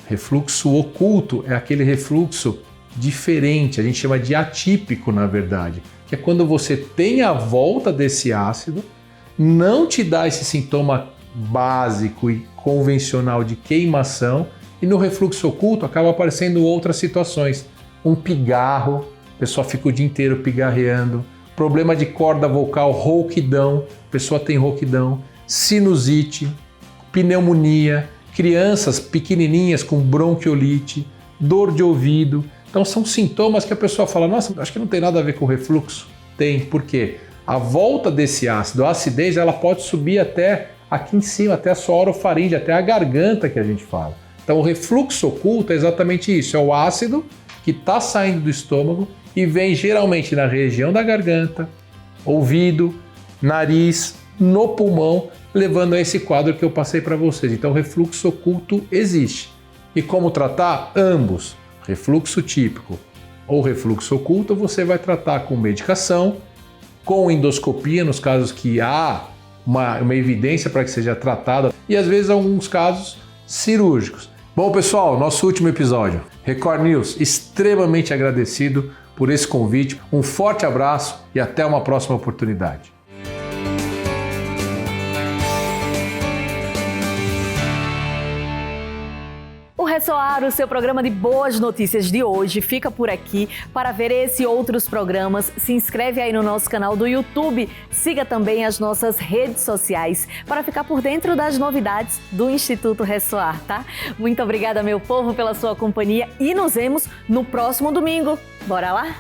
Refluxo oculto é aquele refluxo diferente, a gente chama de atípico, na verdade, que é quando você tem a volta desse ácido, não te dá esse sintoma básico e convencional de queimação, e no refluxo oculto acaba aparecendo outras situações. Um pigarro, a pessoa fica o dia inteiro pigarreando, problema de corda vocal, rouquidão, a pessoa tem rouquidão, sinusite, pneumonia, crianças pequenininhas com bronquiolite, dor de ouvido. Então são sintomas que a pessoa fala, nossa, acho que não tem nada a ver com refluxo. Tem, por quê? A volta desse ácido, a acidez, ela pode subir até aqui em cima, até a sua orofaringe, até a garganta que a gente fala. Então o refluxo oculto é exatamente isso, é o ácido que está saindo do estômago e vem geralmente na região da garganta, ouvido, nariz, no pulmão, levando a esse quadro que eu passei para vocês. Então o refluxo oculto existe. E como tratar? Ambos. Refluxo típico ou refluxo oculto, você vai tratar com medicação, com endoscopia, nos casos que há uma evidência para que seja tratada, e às vezes alguns casos cirúrgicos. Bom, pessoal, nosso último episódio. Record News, extremamente agradecido por esse convite. Um forte abraço e até uma próxima oportunidade. O Ressoar, o seu programa de boas notícias de hoje, fica por aqui. Para ver esse e outros programas, se inscreve aí no nosso canal do YouTube. Siga também as nossas redes sociais para ficar por dentro das novidades do Instituto Ressoar, tá? Muito obrigada, meu povo, pela sua companhia e nos vemos no próximo domingo. Bora lá?